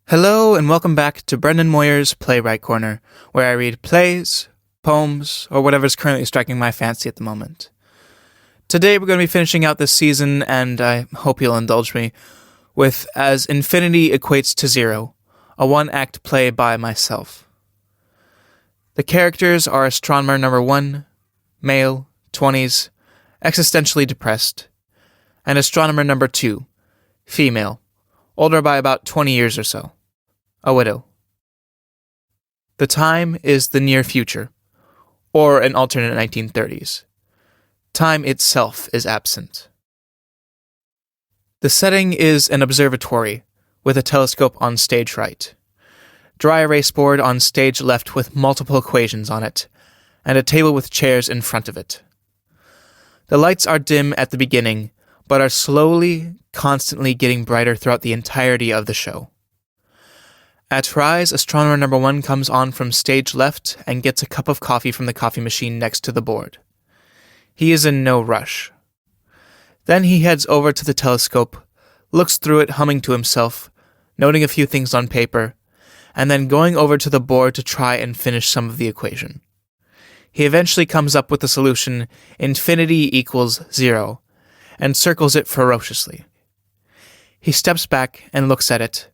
Hello and welcome back to Brendan Moir's Playwright Corner, where I read plays, poems, or whatever's currently striking my fancy at the moment. Today we're going to be finishing out this season, and I hope you'll indulge me, with As Infinity Equates to Zero, a one-act play by myself. The characters are astronomer number 1, male, 20s, existentially depressed, and astronomer number 2, female, older by about 20 years or so. A widow. The time is the near future, or an alternate 1930s. Time itself is absent. The setting is an observatory, with a telescope on stage right, dry erase board on stage left with multiple equations on it, and a table with chairs in front of it. The lights are dim at the beginning, but are slowly, constantly getting brighter throughout the entirety of the show. At rise, astronomer number 1 comes on from stage left and gets a cup of coffee from the coffee machine next to the board. He is in no rush. Then he heads over to the telescope, looks through it humming to himself, noting a few things on paper, and then going over to the board to try and finish some of the equation. He eventually comes up with the solution infinity equals 0, and circles it ferociously. He steps back and looks at it,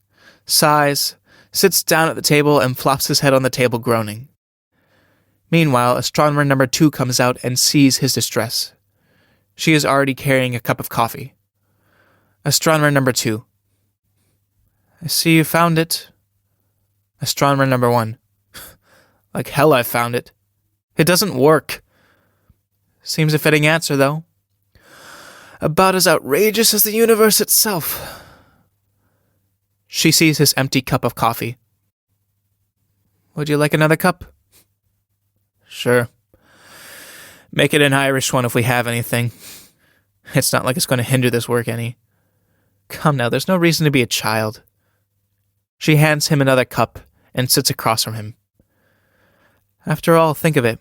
sighs, sits down at the table and flops his head on the table groaning. Meanwhile, astronomer number 2 comes out and sees his distress. She is already carrying a cup of coffee. Astronomer number 2. I see you found it. Astronomer number 1. Like hell I found it. It doesn't work. Seems a fitting answer, though. About as outrageous as the universe itself. She sees his empty cup of coffee. Would you like another cup? Sure. Make it an Irish one if we have anything. It's not like it's going to hinder this work any. Come now, there's no reason to be a child. She hands him another cup and sits across from him. After all, think of it.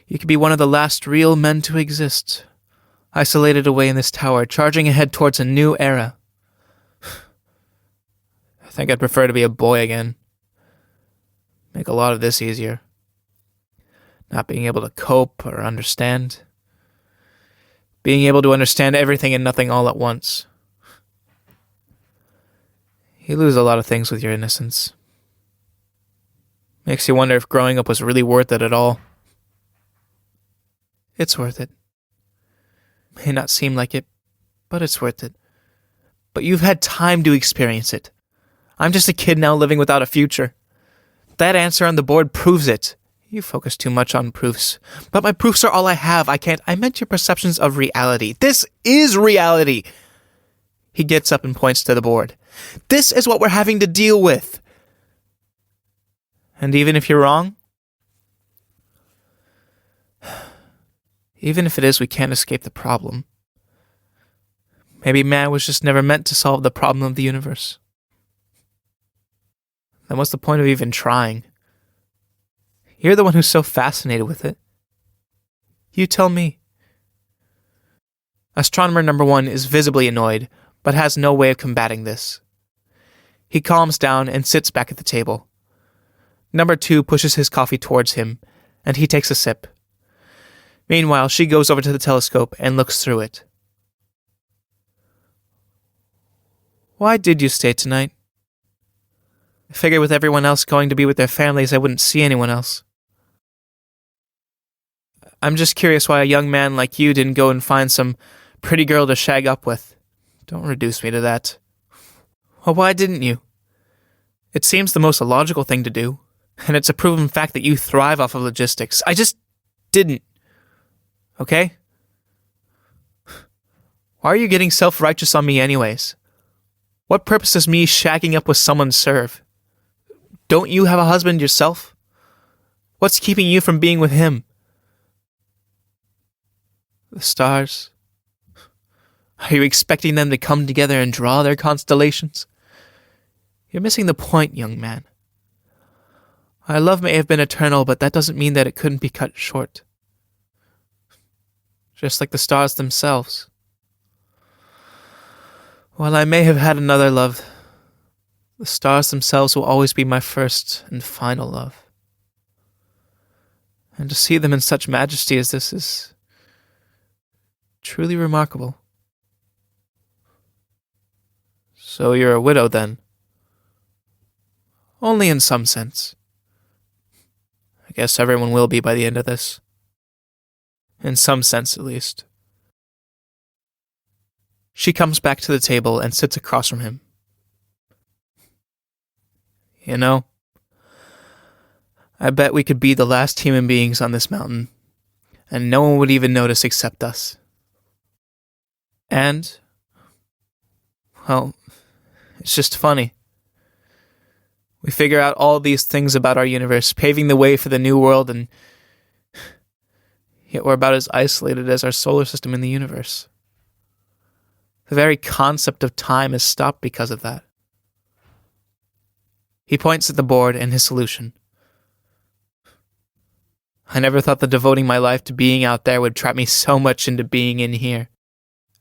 You could be one of the last real men to exist, isolated away in this tower, charging ahead towards a new era. I think I'd prefer to be a boy again. Make a lot of this easier. Not being able to cope or understand. Being able to understand everything and nothing all at once. You lose a lot of things with your innocence. Makes you wonder if growing up was really worth it at all. It's worth it. May not seem like it, but it's worth it. But you've had time to experience it. I'm just a kid now living without a future. That answer on the board proves it. You focus too much on proofs. But my proofs are all I have. I meant your perceptions of reality. This is reality. He gets up and points to the board. This is what we're having to deal with. And even if you're wrong, even if it is we can't escape the problem, maybe man was just never meant to solve the problem of the universe. Then what's the point of even trying? You're the one who's so fascinated with it. You tell me. Astronomer number 1 is visibly annoyed, but has no way of combating this. He calms down and sits back at the table. Number 2 pushes his coffee towards him, and he takes a sip. Meanwhile, she goes over to the telescope and looks through it. Why did you stay tonight? I figured with everyone else going to be with their families, I wouldn't see anyone else. I'm just curious why a young man like you didn't go and find some pretty girl to shag up with. Don't reduce me to that. Well, why didn't you? It seems the most illogical thing to do, and it's a proven fact that you thrive off of logistics. I just didn't. Okay? Why are you getting self-righteous on me anyways? What purpose does me shagging up with someone serve? Don't you have a husband yourself? What's keeping you from being with him? The stars. Are you expecting them to come together and draw their constellations? You're missing the point, young man. Our love may have been eternal, but that doesn't mean that it couldn't be cut short. Just like the stars themselves. While I may have had another love, The stars themselves will always be my first and final love. And to see them in such majesty as this is truly remarkable. So you're a widow, then? Only in some sense. I guess everyone will be by the end of this. In some sense, at least. She comes back to the table and sits across from him. You know, I bet we could be the last human beings on this mountain, and no one would even notice except us. And, well, it's just funny. We figure out all these things about our universe, paving the way for the new world, and yet we're about as isolated as our solar system in the universe. The very concept of time is stopped because of that. He points at the board and his solution. I never thought that devoting my life to being out there would trap me so much into being in here.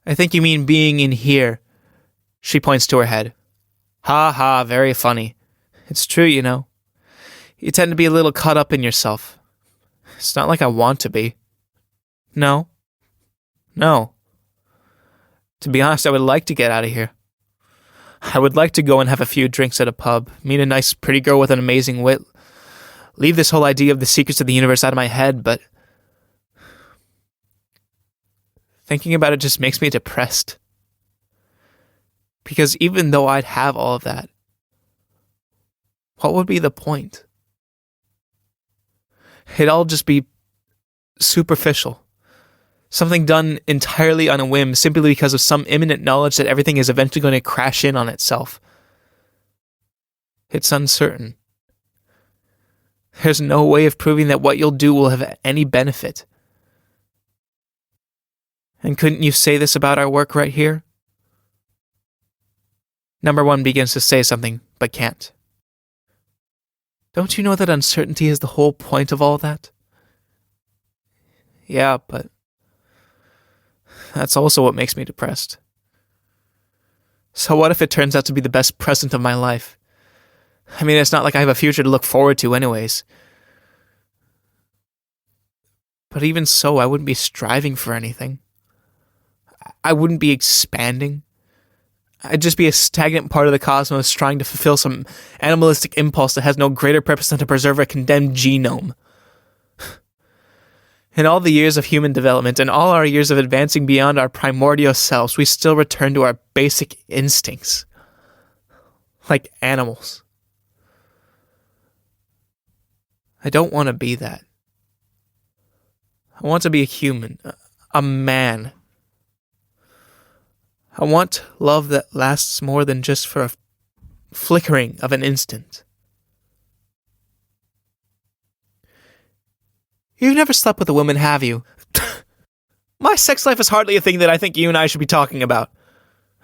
I think you mean being in here. She points to her head. Ha ha, very funny. It's true, you know. You tend to be a little caught up in yourself. It's not like I want to be. No. To be honest, I would like to get out of here. I would like to go and have a few drinks at a pub, meet a nice pretty girl with an amazing wit, leave this whole idea of the secrets of the universe out of my head, but thinking about it just makes me depressed. Because even though I'd have all of that, what would be the point? It'd all just be superficial. Something done entirely on a whim simply because of some imminent knowledge that everything is eventually going to crash in on itself. It's uncertain. There's no way of proving that what you'll do will have any benefit. And couldn't you say this about our work right here? Number 1 begins to say something, but can't. Don't you know that uncertainty is the whole point of all that? Yeah, but that's also what makes me depressed. So what if it turns out to be the best present of my life? I mean, it's not like I have a future to look forward to anyways. But even so, I wouldn't be striving for anything. I wouldn't be expanding. I'd just be a stagnant part of the cosmos trying to fulfill some animalistic impulse that has no greater purpose than to preserve a condemned genome. In all the years of human development and all our years of advancing beyond our primordial selves, we still return to our basic instincts. Like animals. I don't want to be that. I want to be a human, a man. I want love that lasts more than just for a flickering of an instant. You've never slept with a woman, have you? My sex life is hardly a thing that I think you and I should be talking about.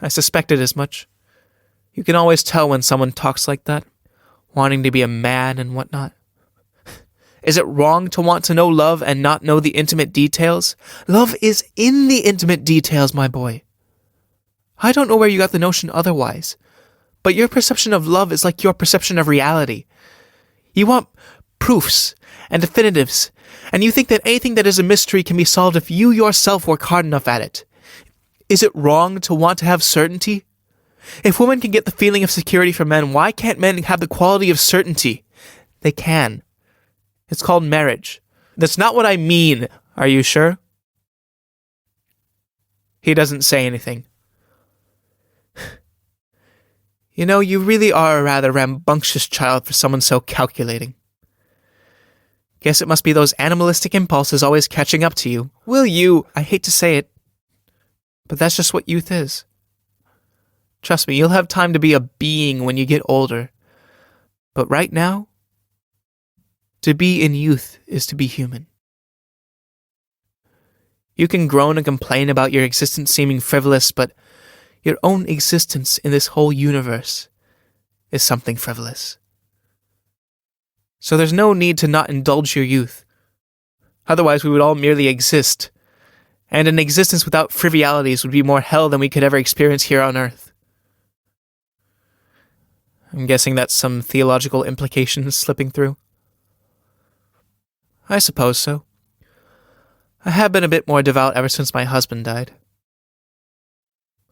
I suspected as much. You can always tell when someone talks like that, wanting to be a man and whatnot. Is it wrong to want to know love and not know the intimate details? Love is in the intimate details, my boy. I don't know where you got the notion otherwise, but your perception of love is like your perception of reality. You want proofs and definitives, and you think that anything that is a mystery can be solved if you yourself work hard enough at it. Is it wrong to want to have certainty? If women can get the feeling of security from men, why can't men have the quality of certainty? They can. It's called marriage. That's not what I mean. Are you sure? He doesn't say anything. You know, you really are a rather rambunctious child for someone so calculating. Guess it must be those animalistic impulses always catching up to you. Will you? I hate to say it, but that's just what youth is. Trust me, you'll have time to be a being when you get older. But right now, to be in youth is to be human. You can groan and complain about your existence seeming frivolous, but your own existence in this whole universe is something frivolous. So there's no need to not indulge your youth. Otherwise, we would all merely exist. And an existence without frivolity would be more hell than we could ever experience here on Earth. I'm guessing that's some theological implications slipping through. I suppose so. I have been a bit more devout ever since my husband died.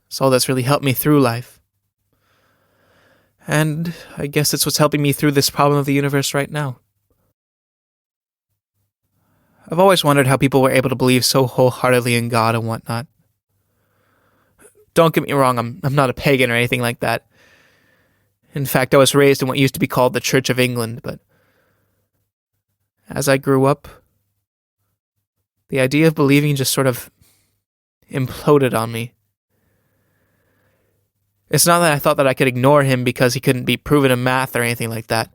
It's all that's really helped me through life. And I guess it's what's helping me through this problem of the universe right now. I've always wondered how people were able to believe so wholeheartedly in God and whatnot. Don't get me wrong, I'm not a pagan or anything like that. In fact, I was raised in what used to be called the Church of England, but as I grew up, the idea of believing just sort of imploded on me. It's not that I thought that I could ignore him because he couldn't be proven in math or anything like that.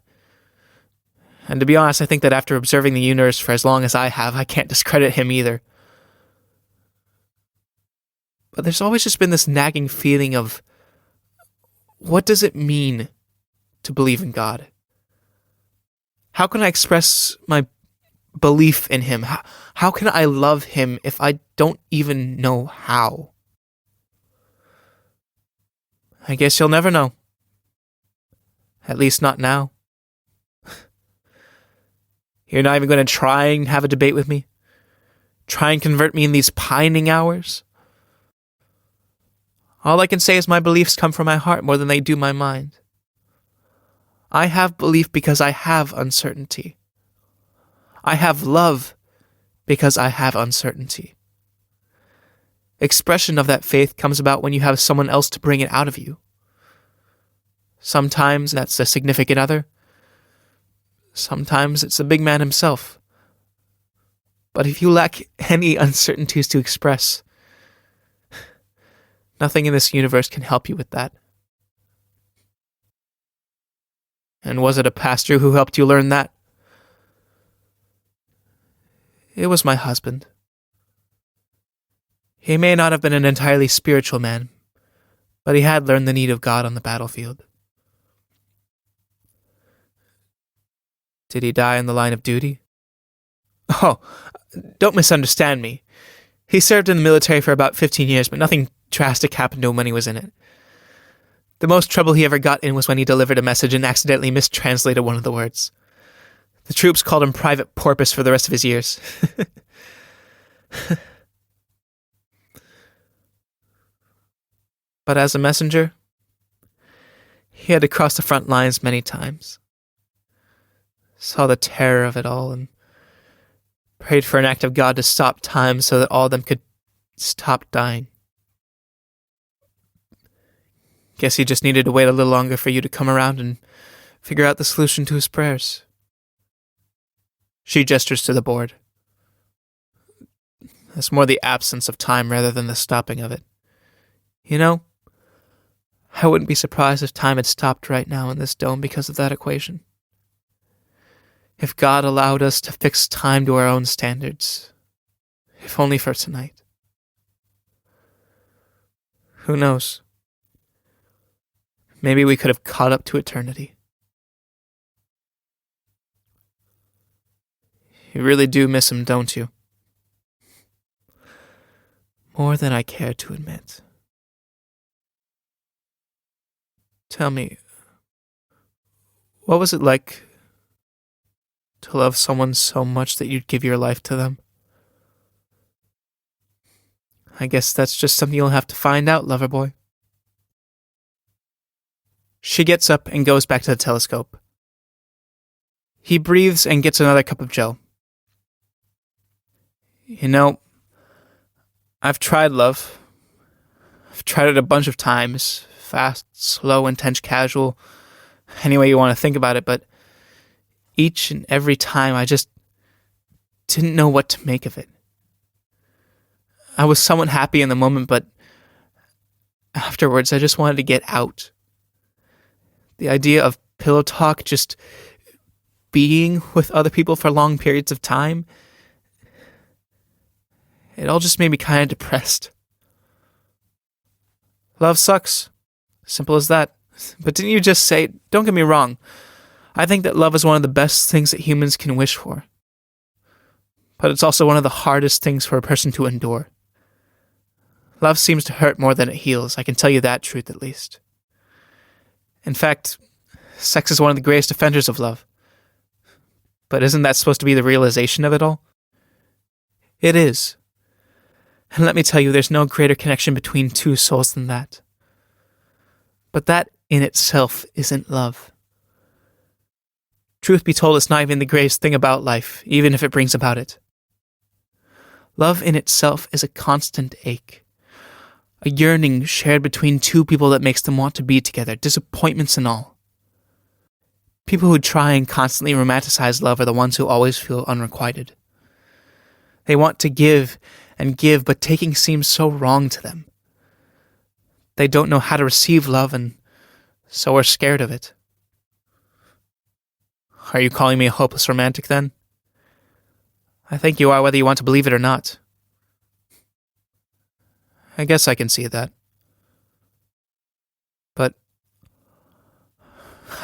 And to be honest, I think that after observing the universe for as long as I have, I can't discredit him either. But there's always just been this nagging feeling of, what does it mean to believe in God? How can I express my belief in him? How can I love him if I don't even know how? I guess you'll never know. At least not now. You're not even going to try and have a debate with me? Try and convert me in these pining hours? All I can say is my beliefs come from my heart more than they do my mind. I have belief because I have uncertainty. I have love because I have uncertainty. Expression of that faith comes about when you have someone else to bring it out of you. Sometimes that's a significant other. Sometimes it's the big man himself. But if you lack any uncertainties to express, nothing in this universe can help you with that. And was it a pastor who helped you learn that? It was my husband. He may not have been an entirely spiritual man, but he had learned the need of God on the battlefield. Did he die in the line of duty? Oh, don't misunderstand me. He served in the military for about 15 years, but nothing drastic happened to him when he was in it. The most trouble he ever got in was when he delivered a message and accidentally mistranslated one of the words. The troops called him Private Porpoise for the rest of his years. But as a messenger, he had to cross the front lines many times. Saw the terror of it all and prayed for an act of God to stop time so that all of them could stop dying. Guess he just needed to wait a little longer for you to come around and figure out the solution to his prayers. She gestures to the board. That's more the absence of time rather than the stopping of it. You know, I wouldn't be surprised if time had stopped right now in this dome because of that equation. If God allowed us to fix time to our own standards, if only for tonight. Who knows? Maybe we could have caught up to eternity. You really do miss him, don't you? More than I care to admit. Tell me, what was it like to love someone so much that you'd give your life to them? I guess that's just something you'll have to find out, lover boy. She gets up and goes back to the telescope. He breathes and gets another cup of Joe. You know, I've tried love. I've tried it a bunch of times. Fast, slow, intense, casual. Any way you want to think about it, but each and every time I just didn't know what to make of it. I was somewhat happy in the moment, but afterwards I just wanted to get out. The idea of pillow talk, just being with other people for long periods of time, it all just made me kind of depressed. Love sucks. Simple as that. But didn't you just say, don't get me wrong, I think that love is one of the best things that humans can wish for. But it's also one of the hardest things for a person to endure. Love seems to hurt more than it heals. I can tell you that truth at least. In fact, Sex is one of the greatest offenders of love. But isn't that supposed to be the realization of it all? It is. And let me tell you, there's no greater connection between two souls than that. But that in itself isn't love. Truth be told, it's not even the greatest thing about life, even if it brings about it. Love in itself is a constant ache. A yearning shared between two people that makes them want to be together, disappointments and all. People who try and constantly romanticize love are the ones who always feel unrequited. They want to give and give, but taking seems so wrong to them. They don't know how to receive love and so are scared of it. Are you calling me a hopeless romantic then? I think you are, whether you want to believe it or not. I guess I can see that. But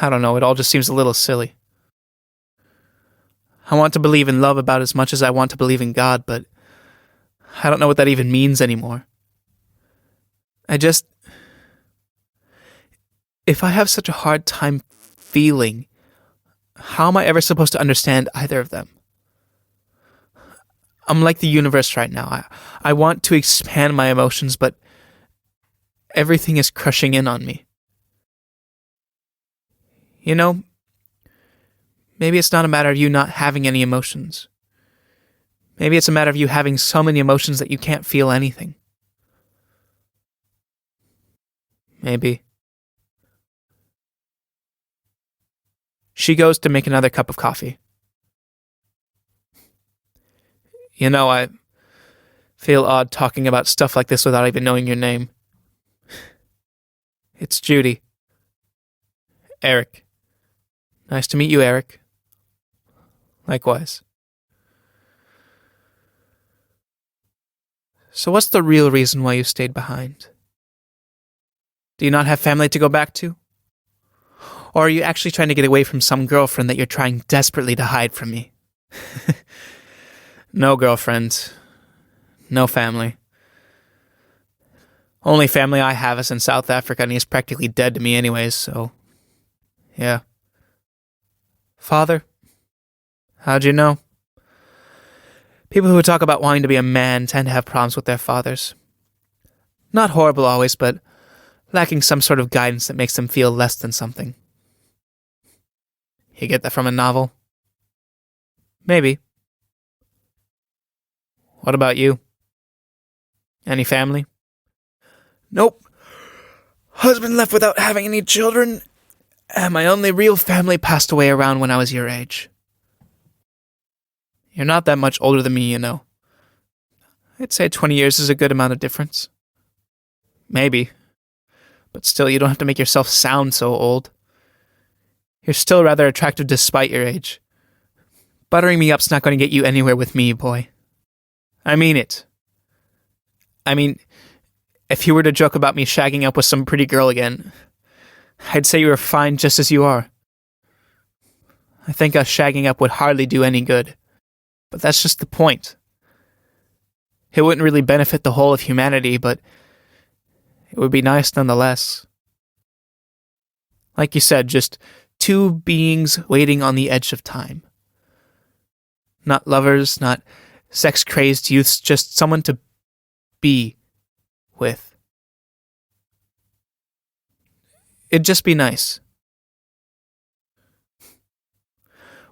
I don't know, it all just seems a little silly. I want to believe in love about as much as I want to believe in God, but I don't know what that even means anymore. If I have such a hard time feeling, how am I ever supposed to understand either of them? I'm like the universe right now. I want to expand my emotions, but everything is crushing in on me. You know, maybe it's not a matter of you not having any emotions. Maybe it's a matter of you having so many emotions that you can't feel anything. Maybe. She goes to make another cup of coffee. You know, I feel odd talking about stuff like this without even knowing your name. It's Judy. Eric. Nice to meet you, Eric. Likewise. So what's the real reason why you stayed behind? Do you not have family to go back to? Or are you actually trying to get away from some girlfriend that you're trying desperately to hide from me? No girlfriend. No family. Only family I have is in South Africa, and he's practically dead to me anyways, so yeah. Father? How'd you know? People who talk about wanting to be a man tend to have problems with their fathers. Not horrible always, but lacking some sort of guidance that makes them feel less than something. You get that from a novel? Maybe. What about you? Any family? Nope. Husband left without having any children, and my only real family passed away around when I was your age. You're not that much older than me, you know. I'd say 20 years is a good amount of difference. Maybe. But still, you don't have to make yourself sound so old. You're still rather attractive despite your age. Buttering me up's not going to get you anywhere with me, boy. I mean it. I mean, if you were to joke about me shagging up with some pretty girl again, I'd say you were fine just as you are. I think us shagging up would hardly do any good. But that's just the point. It wouldn't really benefit the whole of humanity, but it would be nice nonetheless. Like you said, just two beings waiting on the edge of time. Not lovers, not sex-crazed youths, just someone to be with. It'd just be nice.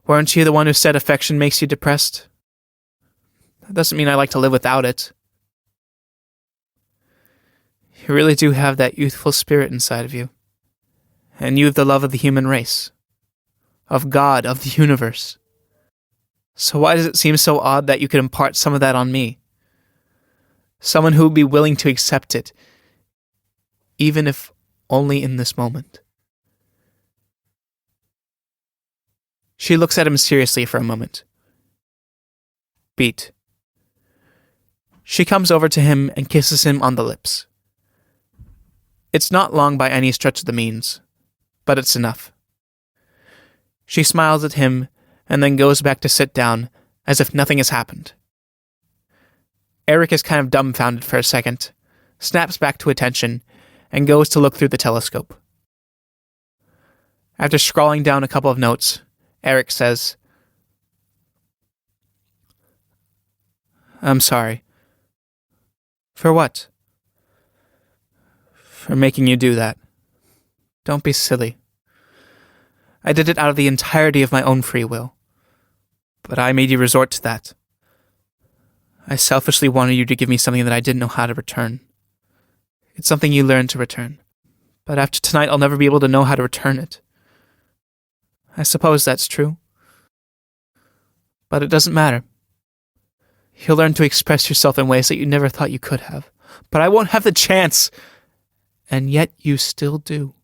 Weren't you the one who said affection makes you depressed? That doesn't mean I like to live without it. You really do have that youthful spirit inside of you. And you have the love of the human race. Of God, of the universe. So why does it seem so odd that you could impart some of that on me? Someone who would be willing to accept it, even if only in this moment. She looks at him seriously for a moment. Beat. She comes over to him and kisses him on the lips. It's not long by any stretch of the means, but it's enough. She smiles at him and then goes back to sit down as if nothing has happened. Eric is kind of dumbfounded for a second, snaps back to attention, and goes to look through the telescope. After scrawling down a couple of notes, Eric says, "I'm sorry." "For what?" "For making you do that. Don't be silly. I did it out of the entirety of my own free will. But I made you resort to that. I selfishly wanted you to give me something that I didn't know how to return. It's something you learned to return. But after tonight, I'll never be able to know how to return it. I suppose that's true. But it doesn't matter. You'll learn to express yourself in ways that you never thought you could have. But I won't have the chance. And yet you still do."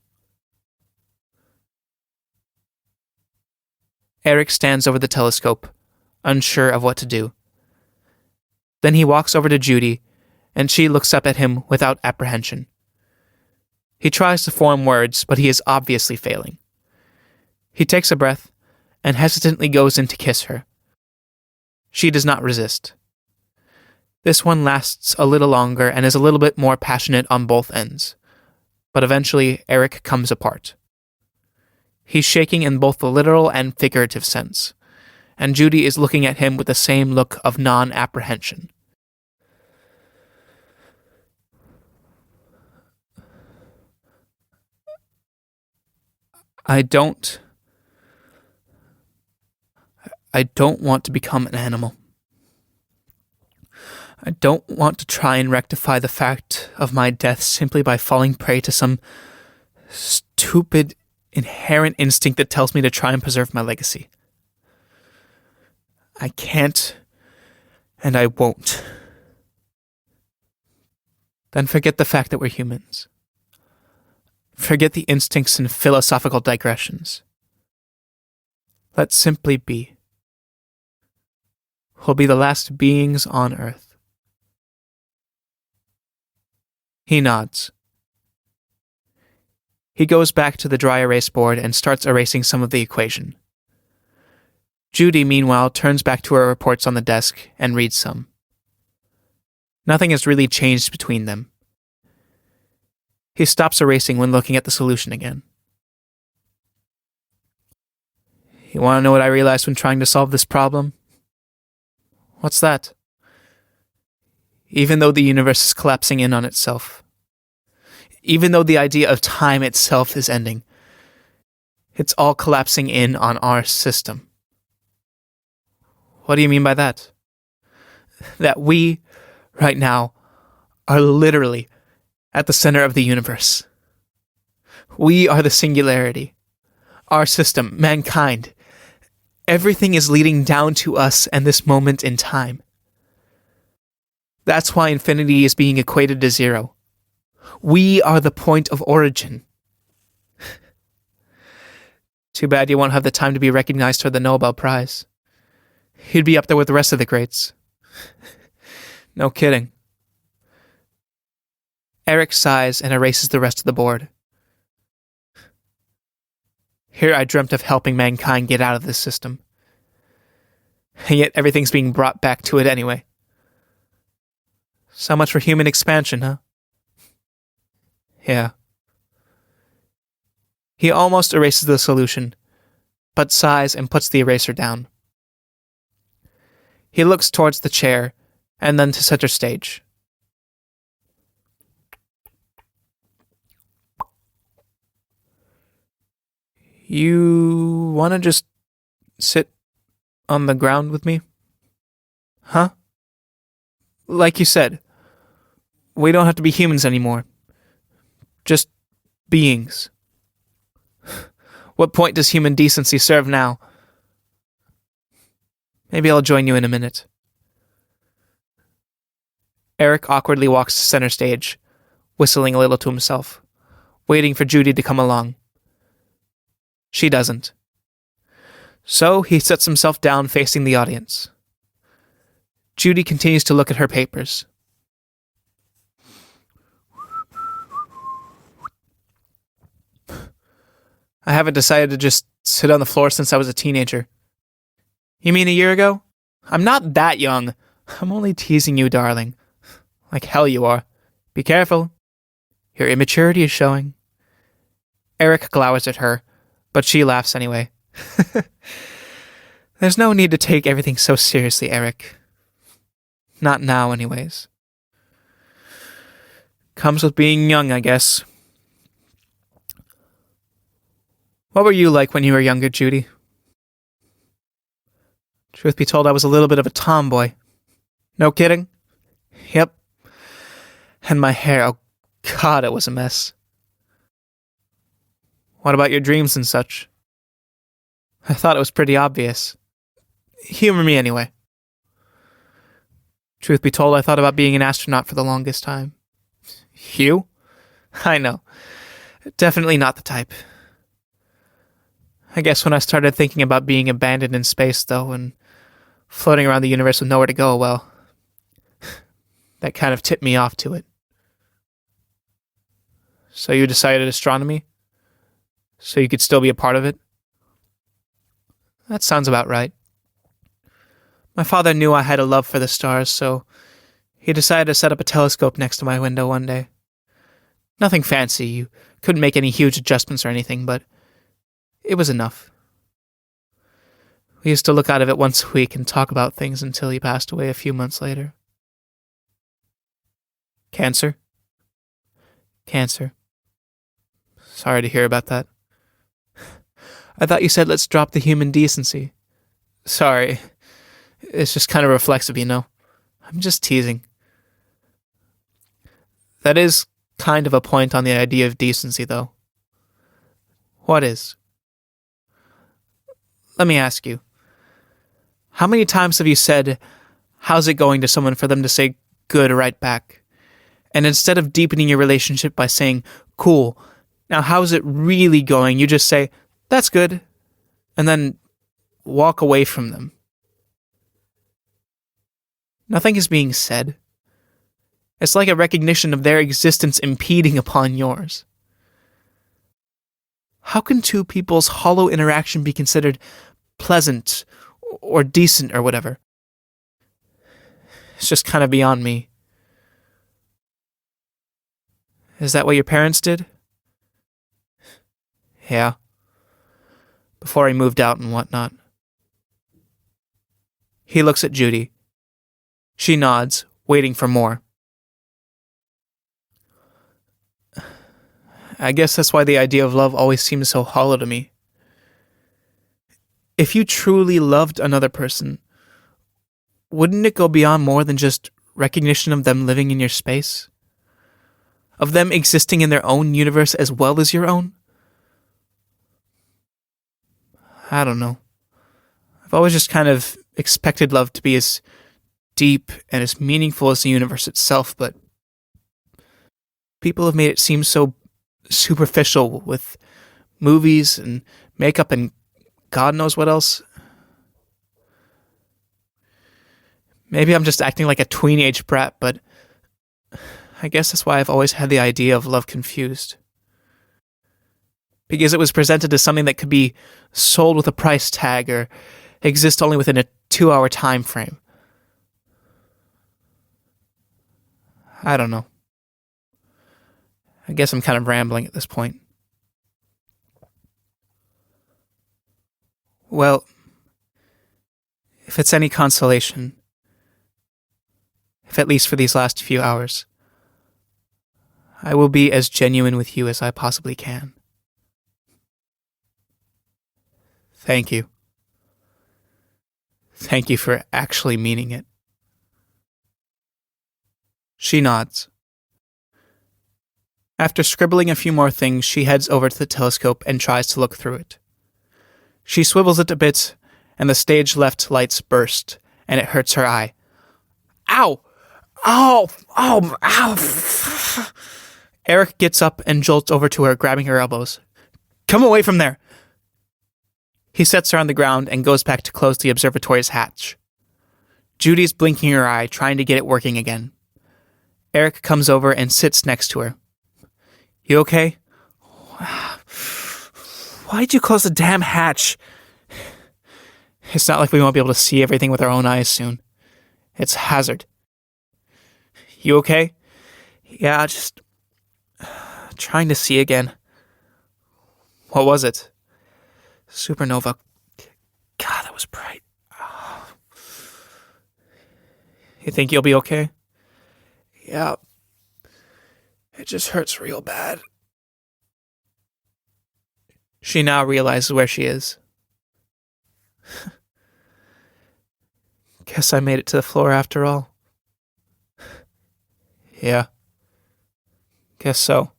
Eric stands over the telescope, unsure of what to do. Then he walks over to Judy, and she looks up at him without apprehension. He tries to form words, but he is obviously failing. He takes a breath and hesitantly goes in to kiss her. She does not resist. This one lasts a little longer and is a little bit more passionate on both ends, but eventually Eric comes apart. He's shaking in both the literal and figurative sense, and Judy is looking at him with the same look of non-apprehension. I don't want to become an animal. I don't want to try and rectify the fact of my death simply by falling prey to some stupid, inherent instinct that tells me to try and preserve my legacy. I can't, and I won't. Then forget the fact that we're humans. Forget the instincts and philosophical digressions. Let's simply be. We'll be the last beings on Earth. He nods. He goes back to the dry erase board and starts erasing some of the equation. Judy, meanwhile, turns back to her reports on the desk and reads some. Nothing has really changed between them. He stops erasing when looking at the solution again. You want to know what I realized when trying to solve this problem? What's that? Even though the universe is collapsing in on itself, even though the idea of time itself is ending, it's all collapsing in on our system. What do you mean by that? That we, right now, are literally at the center of the universe. We are the singularity. Our system, mankind. Everything is leading down to us and this moment in time. That's why infinity is being equated to zero. We are the point of origin. Too bad you won't have the time to be recognized for the Nobel Prize. You'd be up there with the rest of the greats. No kidding. Eric sighs and erases the rest of the board. Here I dreamt of helping mankind get out of this system. And yet everything's being brought back to it anyway. So much for human expansion, huh? Yeah. He almost erases the solution, but sighs and puts the eraser down. He looks towards the chair, and then to center stage. You want to just sit on the ground with me? Huh? Like you said, we don't have to be humans anymore. Just beings. What point does human decency serve now? Maybe I'll join you in a minute. Eric awkwardly walks to center stage, whistling a little to himself, waiting for Judy to come along. She doesn't. So he sets himself down facing the audience. Judy continues to look at her papers. I haven't decided to just sit on the floor since I was a teenager. You mean a year ago? I'm not that young. I'm only teasing you, darling. Like hell you are. Be careful. Your immaturity is showing. Eric glowers at her, but she laughs anyway. There's no need to take everything so seriously, Eric. Not now, anyways. Comes with being young, I guess. What were you like when you were younger, Judy? Truth be told, I was a little bit of a tomboy. No kidding? Yep. And my hair, oh God, it was a mess. What about your dreams and such? I thought it was pretty obvious. Humor me anyway. Truth be told, I thought about being an astronaut for the longest time. You? I know. Definitely not the type. I guess when I started thinking about being abandoned in space, though, and floating around the universe with nowhere to go, well, that kind of tipped me off to it. So you decided astronomy? So you could still be a part of it? That sounds about right. My father knew I had a love for the stars, so he decided to set up a telescope next to my window one day. Nothing fancy, you couldn't make any huge adjustments or anything, but it was enough. We used to look out of it once a week and talk about things until he passed away a few months later. Cancer? Cancer. Sorry to hear about that. I thought you said let's drop the human decency. Sorry. It's just kind of reflexive, you know. I'm just teasing. That is kind of a point on the idea of decency, though. What is? Let me ask you. How many times have you said, "How's it going?" to someone for them to say good right back? And instead of deepening your relationship by saying, "Cool, now how's it really going?" you just say, "That's good," and then walk away from them. Nothing is being said. It's like a recognition of their existence impeding upon yours. How can two people's hollow interaction be considered pleasant or decent or whatever? It's just kind of beyond me. Is that what your parents did? Yeah. Before I moved out and whatnot. He looks at Judy. She nods, waiting for more. I guess that's why the idea of love always seems so hollow to me. If you truly loved another person, wouldn't it go beyond more than just recognition of them living in your space? Of them existing in their own universe as well as your own? I don't know. I've always just kind of expected love to be as deep and as meaningful as the universe itself, but people have made it seem so superficial with movies and makeup and God knows what else. Maybe I'm just acting like a tween-age brat, but I guess that's why I've always had the idea of love confused. Because it was presented as something that could be sold with a price tag or exist only within a 2-hour time frame. I don't know. I guess I'm kind of rambling at this point. Well, if it's any consolation, if at least for these last few hours, I will be as genuine with you as I possibly can. Thank you. Thank you for actually meaning it. She nods. After scribbling a few more things, she heads over to the telescope and tries to look through it. She swivels it a bit, and the stage left lights burst, and it hurts her eye. Ow! Ow! Ow! Ow! Eric gets up and jolts over to her, grabbing her elbows. Come away from there! He sets her on the ground and goes back to close the observatory's hatch. Judy's blinking her eye, trying to get it working again. Eric comes over and sits next to her. You okay? Why'd you close the damn hatch? It's not like we won't be able to see everything with our own eyes soon. It's a hazard. You okay? Yeah, just trying to see again. What was it? Supernova. God, that was bright. Oh. You think you'll be okay? Yeah. It just hurts real bad. She now realizes where she is. Guess I made it to the floor after all. Yeah. Guess so.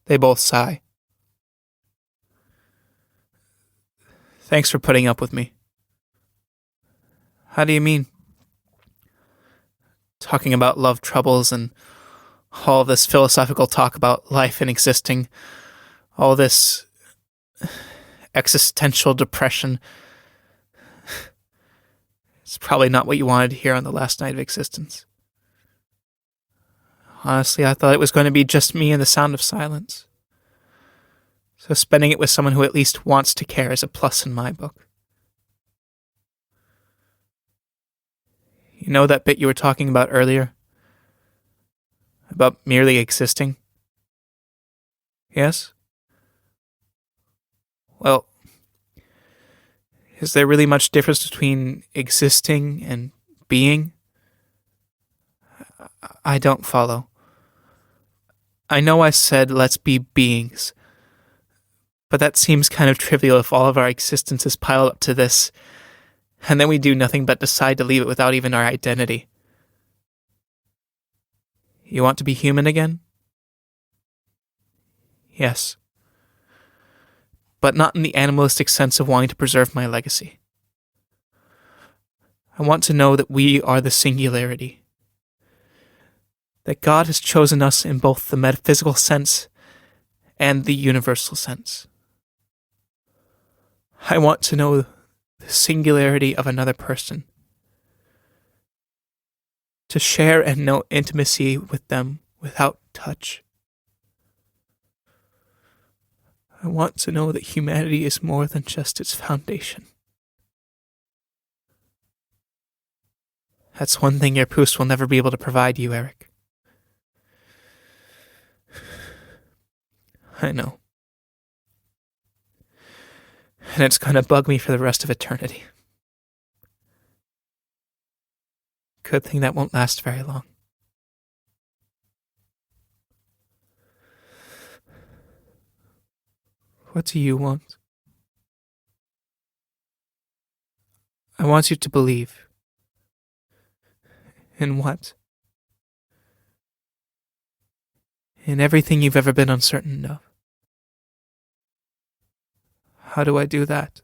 They both sigh. Thanks for putting up with me. How do you mean? Talking about love troubles and all this philosophical talk about life and existing, all this existential depression. It's probably not what you wanted to hear on the last night of existence. Honestly, I thought it was going to be just me and the sound of silence. So spending it with someone who at least wants to care is a plus in my book. You know that bit you were talking about earlier? About merely existing? Yes? Well, is there really much difference between existing and being? I don't follow. I know I said let's be beings, but that seems kind of trivial if all of our existence is piled up to this, and then we do nothing but decide to leave it without even our identity. You want to be human again? Yes. But not in the animalistic sense of wanting to preserve my legacy. I want to know that we are the singularity. That God has chosen us in both the metaphysical sense and the universal sense. I want to know the singularity of another person. To share and know intimacy with them without touch. I want to know that humanity is more than just its foundation. That's one thing your Proust will never be able to provide you, Eric. I know. And it's gonna bug me for the rest of eternity. Good thing that won't last very long. What do you want? I want you to believe. In what? In everything you've ever been uncertain of. How do I do that?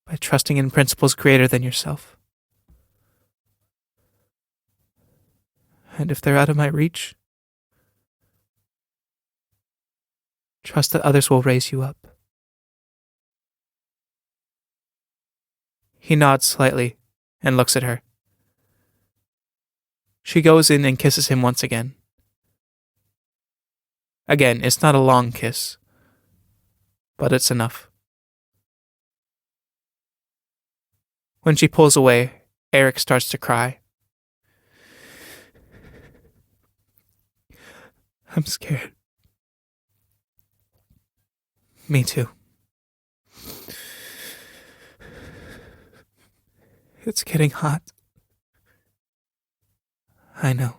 By trusting in principles greater than yourself. And if they're out of my reach, trust that others will raise you up. He nods slightly and looks at her. She goes in and kisses him once again. Again, it's not a long kiss, but it's enough. When she pulls away, Eric starts to cry. I'm scared. Me too. It's getting hot. I know.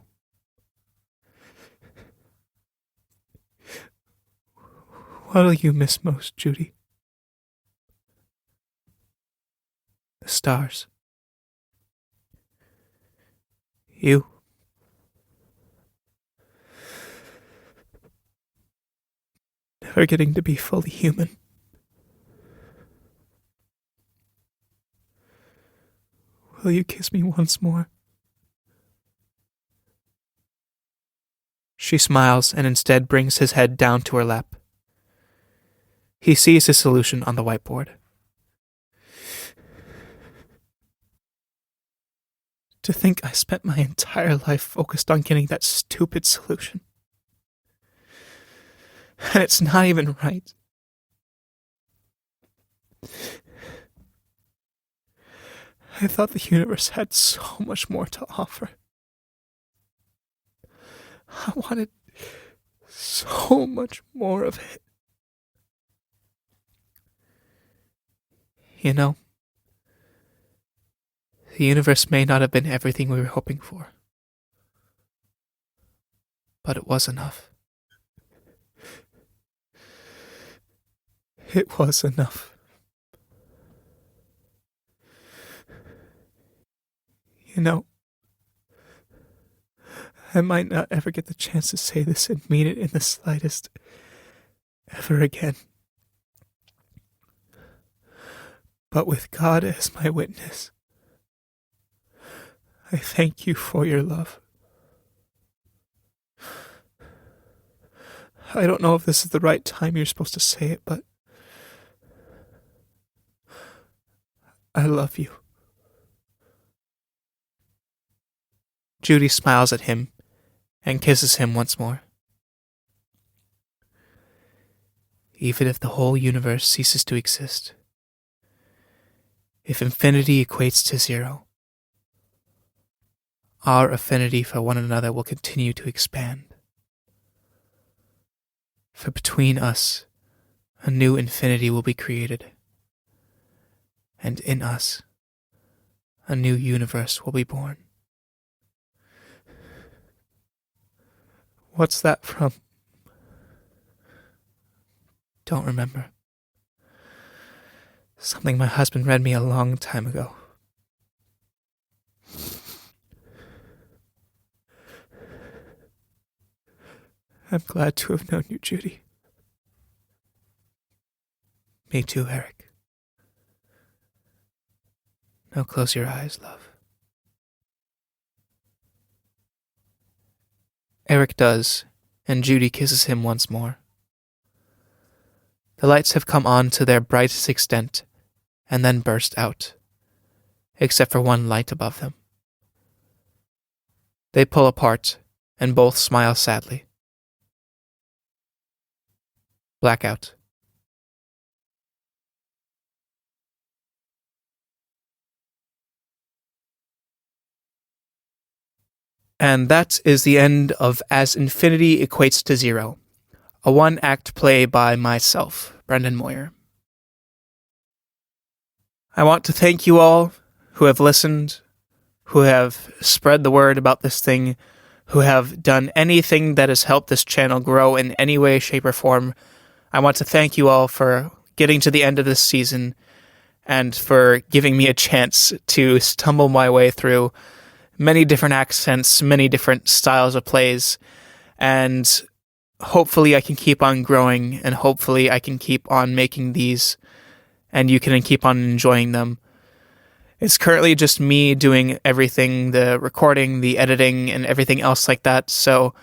What'll you miss most, Judy? The stars. You. Never getting to be fully human. Will you kiss me once more? She smiles and instead brings his head down to her lap. He sees his solution on the whiteboard. To think I spent my entire life focused on getting that stupid solution. And it's not even right. I thought the universe had so much more to offer. I wanted so much more of it. You know, the universe may not have been everything we were hoping for, but it was enough. It was enough. You know, I might not ever get the chance to say this and mean it in the slightest ever again. But with God as my witness, I thank you for your love. I don't know if this is the right time you're supposed to say it, but I love you. Judy smiles at him and kisses him once more. Even if the whole universe ceases to exist, if infinity equates to zero, our affinity for one another will continue to expand. For between us, a new infinity will be created, and in us, a new universe will be born. What's that from? Don't remember. Something my husband read me a long time ago. I'm glad to have known you, Judy. Me too, Eric. Now close your eyes, love. Eric does, and Judy kisses him once more. The lights have come on to their brightest extent, and then burst out, except for one light above them. They pull apart, and both smile sadly. Blackout. And that is the end of As Infinity Equates to Zero, a one-act play by myself, Brendan Moir. I want to thank you all who have listened, who have spread the word about this thing, who have done anything that has helped this channel grow in any way, shape, or form. I want to thank you all for getting to the end of this season and for giving me a chance to stumble my way through many different accents, many different styles of plays, and hopefully I can keep on growing, and hopefully I can keep on making these, and you can keep on enjoying them. It's currently just me doing everything, the recording, the editing, and everything else like that, so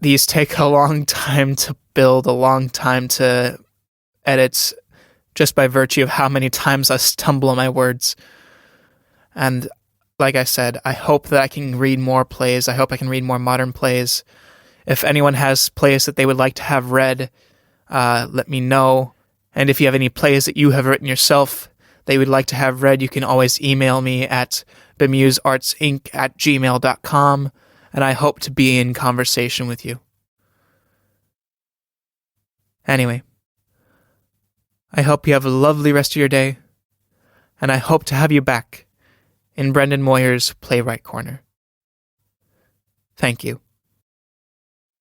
these take a long time to build, a long time to edit, just by virtue of how many times I stumble on my words. And like I said, I hope that I can read more plays. I hope I can read more modern plays. If anyone has plays that they would like to have read, let me know. And if you have any plays that you have written yourself that you would like to have read, you can always email me at bemuseartsinc@gmail.com, and I hope to be in conversation with you. Anyway, I hope you have a lovely rest of your day, and I hope to have you back in Brendan Moir's Playwright Corner. Thank you.